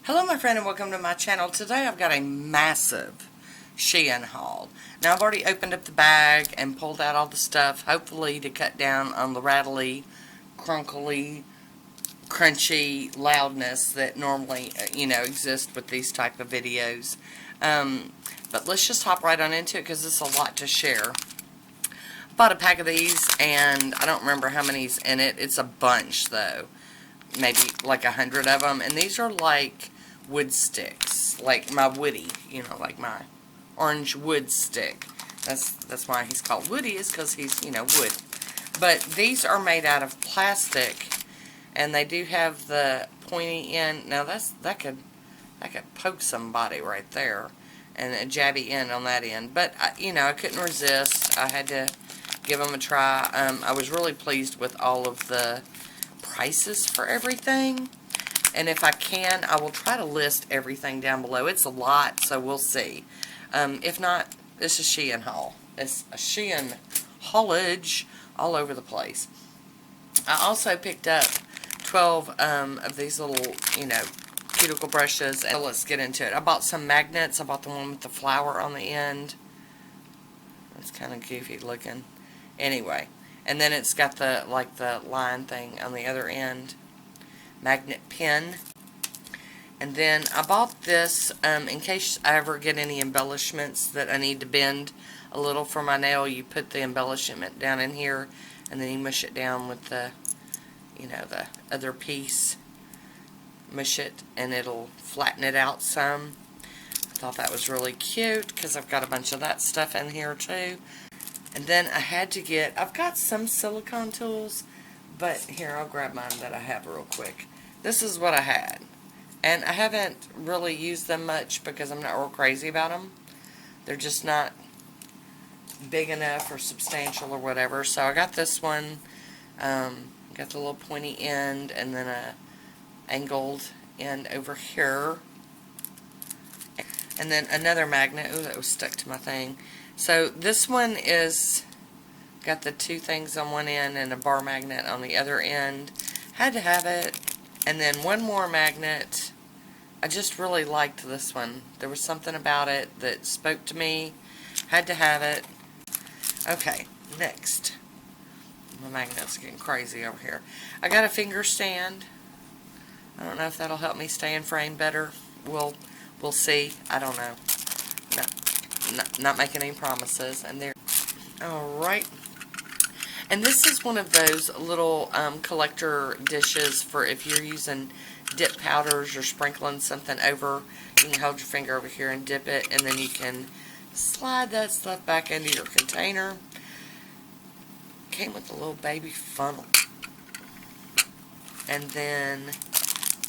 Hello my friend and welcome to my channel. Today I've got a massive Shein haul. Now I've already opened up the bag and pulled out all the stuff, hopefully to cut down on the rattly, crunkly, crunchy loudness that normally, exists with these type of videos. But let's just hop right on into it because there's a lot to share. Bought a pack of these and I don't remember how many's in it. It's a bunch though. Maybe like 100 of them. And these are like wood sticks, like my Woody, like my orange wood stick. That's why he's called Woody, is because he's, wood. But these are made out of plastic, and they do have the pointy end. Now that could poke somebody right there, and a jabby end on that end. But I couldn't resist. I had to give them a try. I was really pleased with all of the prices for everything. And if I can, I will try to list everything down below. It's a lot, so we'll see. If not, this is Shein haul. It's a Shein haulage all over the place. I also picked up 12 of these little, cuticle brushes. And let's get into it. I bought some magnets. I bought the one with the flower on the end. It's kind of goofy looking. Anyway. And then it's got the line thing on the other end. Magnet pen. And then I bought this in case I ever get any embellishments that I need to bend a little for my nail. You put the embellishment down in here and then you mush it down with the, the other piece. Mush it and it'll flatten it out some. I thought that was really cute because I've got a bunch of that stuff in here too. And then I had to get, I've got some silicone tools, but here, I'll grab mine that I have real quick. This is what I had. And I haven't really used them much because I'm not real crazy about them. They're just not big enough or substantial or whatever. So I got this one. Got the little pointy end and then a angled end over here. And then another magnet. Ooh, that was stuck to my thing. So this one is got the two things on one end and a bar magnet on the other end. Had to have it. And then one more magnet. I just really liked this one. There was something about it that spoke to me. Had to have it. Okay, next. My magnet's getting crazy over here. I got a finger stand. I don't know if that'll help me stay in frame better. We'll see. I don't know. Not making any promises. And there. Alright. And this is one of those little collector dishes for if you're using dip powders or sprinkling something over. You can hold your finger over here and dip it, and then you can slide that stuff back into your container. Came with a little baby funnel. And then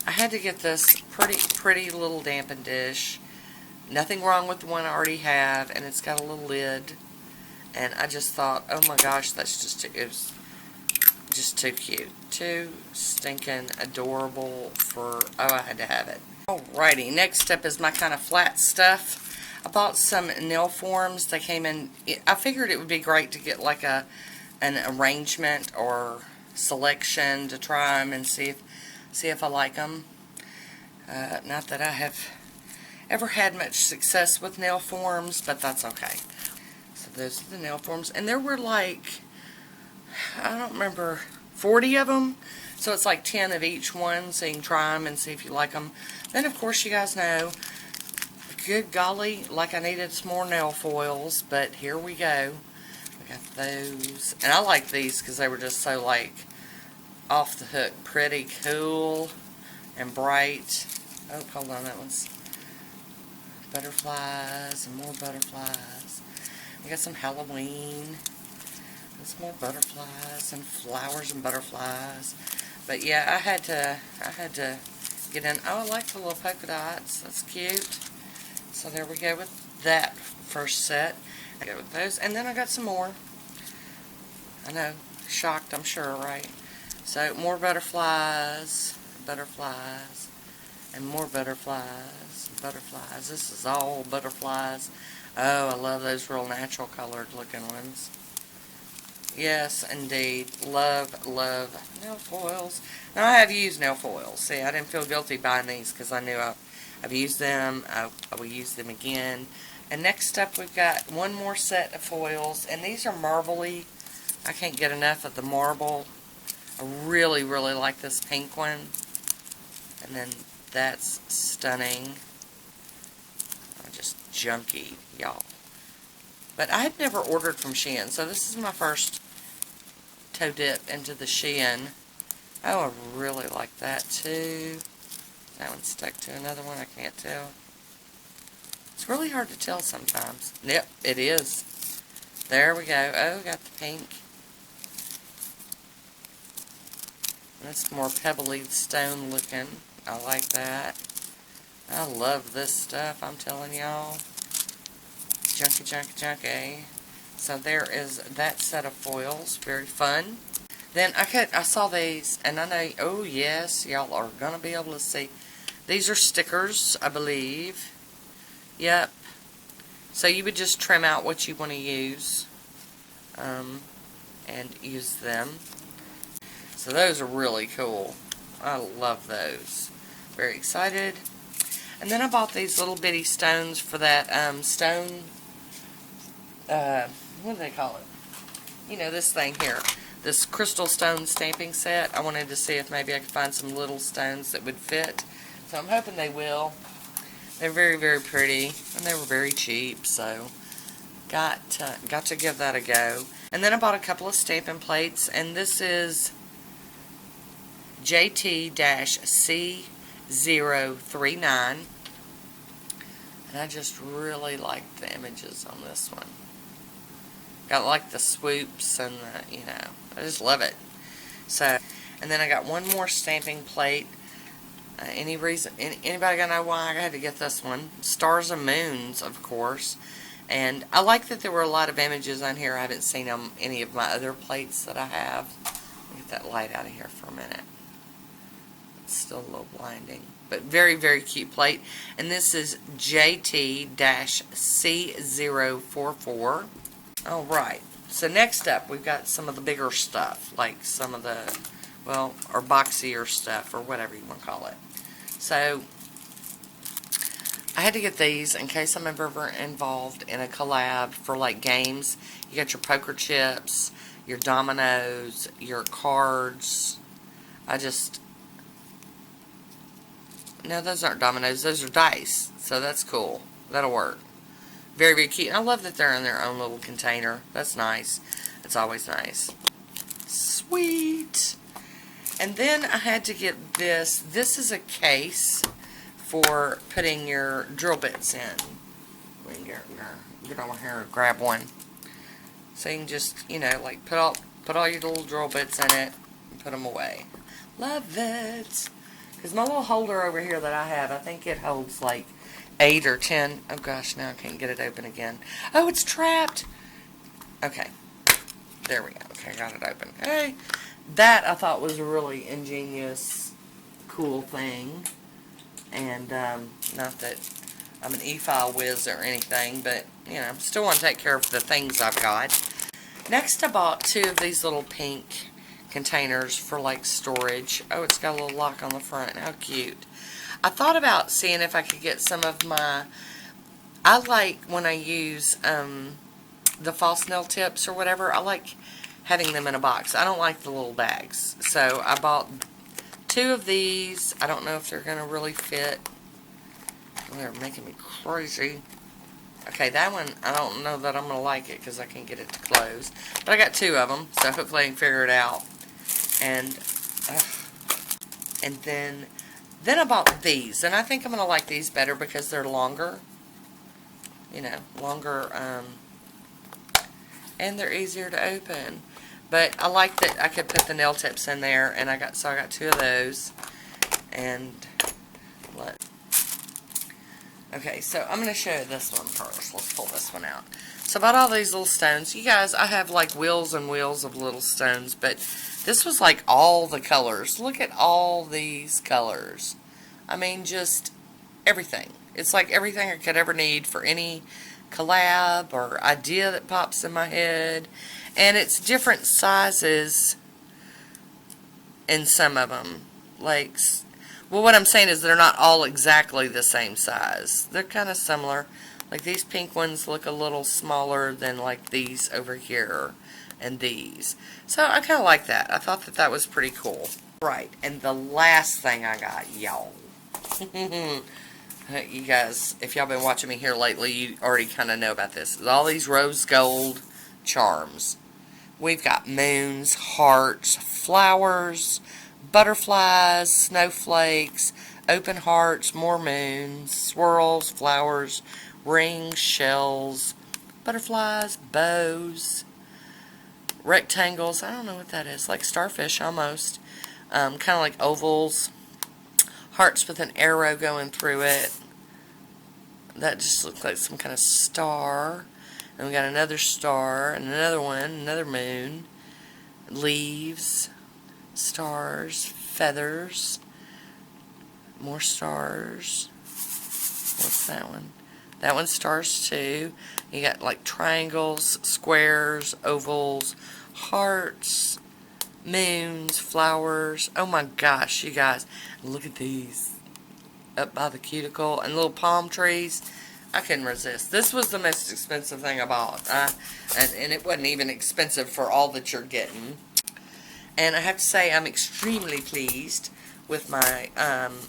I had to get this pretty little damping dish. Nothing wrong with the one I already have, and it's got a little lid. And I just thought, oh my gosh, that's just it was just too cute. Too stinking adorable for, oh, I had to have it. Alrighty, next up is my kind of flat stuff. I bought some nail forms. They came in, I figured it would be great to get like an arrangement or selection to try them and see if I like them. Not that I have ever had much success with nail forms, but that's okay. So those are the nail forms. And there were like, I don't remember, 40 of them. So it's like 10 of each one, so you can try them and see if you like them. Then, of course, you guys know, good golly, like I needed some more nail foils, but here we go. I got those. And I like these because they were just so, like, off the hook, pretty cool and bright. Oh, hold on, that one's butterflies and more butterflies. I got some Halloween. There's more butterflies and flowers and butterflies. But yeah, I had to get in. Oh, I like the little polka dots. That's cute. So there we go with that first set. I go with those. And then I got some more. I know, shocked, I'm sure, right? So more butterflies, and more butterflies. This is all butterflies. Oh, I love those real natural colored looking ones. Yes, indeed. Love nail foils. Now, I have used nail foils. See, I didn't feel guilty buying these because I knew I've used them. I will use them again. And next up, we've got one more set of foils, and these are marbly. I can't get enough of the marble. I really, really like this pink one. And then that's stunning. Just junky, y'all. But I had never ordered from Shein, so this is my first toe dip into the Shein. Oh, I really like that too. That one stuck to another one, I can't tell. It's really hard to tell sometimes. Yep, it is. There we go. Oh, got the pink. That's more pebbly stone looking. I like that. I love this stuff, I'm telling y'all. Junky, junky, junky. So there is that set of foils. Very fun. Then I saw these, and I know, oh yes, y'all are going to be able to see. These are stickers, I believe. Yep. So you would just trim out what you want to use. And use them. So those are really cool. I love those. Very excited. And then I bought these little bitty stones for that stone, what do they call it? You know, this thing here. This crystal stone stamping set. I wanted to see if maybe I could find some little stones that would fit. So I'm hoping they will. They're very, very pretty. And they were very cheap, so got to give that a go. And then I bought a couple of stamping plates, and this is JT-C039. And I just really like the images on this one. Got like the swoops and the, you know, I just love it. So, and then I got one more stamping plate. Anybody gonna know why I had to get this one? Stars and Moons, of course. And I like that there were a lot of images on here. I haven't seen on any of my other plates that I have. Let me get that light out of here for a minute. It's still a little blinding. But very, very cute plate. And this is JT-C044. Alright. So next up, we've got some of the bigger stuff. Like some of the, well, or boxier stuff, or whatever you want to call it. So, I had to get these in case I'm ever involved in a collab for like games. You got your poker chips, your dominoes, your cards. No, those aren't dominoes. Those are dice. So that's cool. That'll work. Very, very cute. I love that they're in their own little container. That's nice. It's always nice. Sweet. And then I had to get this. This is a case for putting your drill bits in. We can get over here and grab one. So you can just, you know, like put all your little drill bits in it and put them away. Love it. Because my little holder over here that I have, I think it holds like 8 or 10. Oh gosh, now I can't get it open again. Oh, it's trapped. Okay. There we go. Okay, got it open. Hey. That I thought was a really ingenious, cool thing. And, not that I'm an e-file whiz or anything, but, you know, still want to take care of the things I've got. Next, I bought 2 of these little pink containers for, like, storage. Oh, it's got a little lock on the front. How cute. I thought about seeing if I could get some of my... I like when I use, the false nail tips or whatever, I like having them in a box. I don't like the little bags. So, I bought 2 of these. I don't know if they're going to really fit. They're making me crazy. Okay, that one, I don't know that I'm going to like it because I can't get it to close. But I got 2 of them, so hopefully I can figure it out. And then I bought these. And I think I'm going to like these better because they're longer. You know, longer, and they're easier to open. But I like that I could put the nail tips in there, and I got 2 of those. And okay, so I'm going to show you this one first. Let's pull this one out. So I bought all these little stones. You guys, I have like wheels and wheels of little stones, but this was like all the colors. Look at all these colors. I mean, just everything. It's like everything I could ever need for any collab or idea that pops in my head. And it's different sizes in some of them. Like, Well, what I'm saying is they're not all exactly the same size. They're kind of similar. Like these pink ones look a little smaller than like these over here and these. So I kind of like that. I thought that that was pretty cool. Right, and the last thing I got, y'all. You guys, if y'all been watching me here lately, you already kind of know about this. All these rose gold charms. We've got moons, hearts, flowers, butterflies, snowflakes, open hearts, more moons, swirls, flowers, rings, shells, butterflies, bows, rectangles. I don't know what that is. Like starfish almost. Kind of like ovals. Hearts with an arrow going through it. That just looks like some kind of star. And we got another star, and another one, another moon. Leaves, stars, feathers, more stars. What's that one? That one's stars too. You got like triangles, squares, ovals, hearts, moons, flowers. Oh my gosh, you guys. Look at these. Up by the cuticle. And little palm trees. I couldn't resist. This was the most expensive thing I bought. And it wasn't even expensive for all that you're getting. And I have to say I'm extremely pleased with my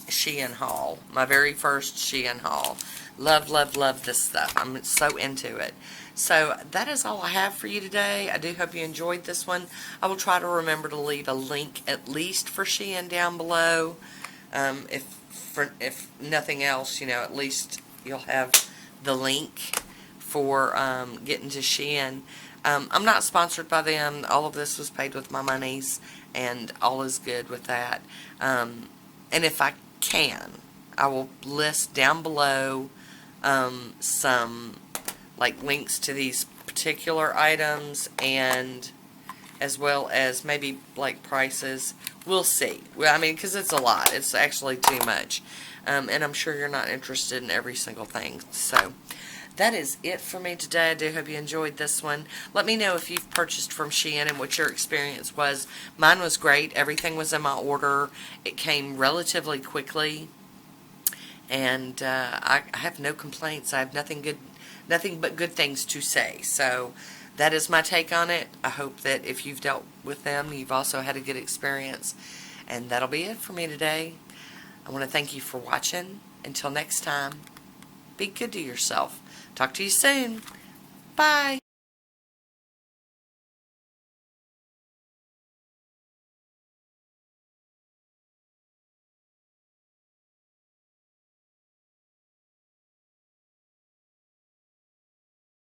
Shein haul. My very first Shein haul. Love, love, love this stuff. I'm so into it. So that is all I have for you today. I do hope you enjoyed this one. I will try to remember to leave a link at least for Shein down below. If nothing else, you know, at least you'll have the link for getting to Shein. I'm not sponsored by them. All of this was paid with my monies, and all is good with that. And if I can, I will list down below some like links to these particular items, and as well as maybe like prices. We'll see. Well, I mean, because it's a lot. It's actually too much. And I'm sure you're not interested in every single thing. So that is it for me today. I do hope you enjoyed this one. Let me know if you've purchased from Shein and what your experience was. Mine was great. Everything was in my order. It came relatively quickly. And I have no complaints. I have nothing but good things to say. So that is my take on it. I hope that if you've dealt with them, you've also had a good experience. And that'll be it for me today. I want to thank you for watching. Until next time, be good to yourself. Talk to you soon. Bye.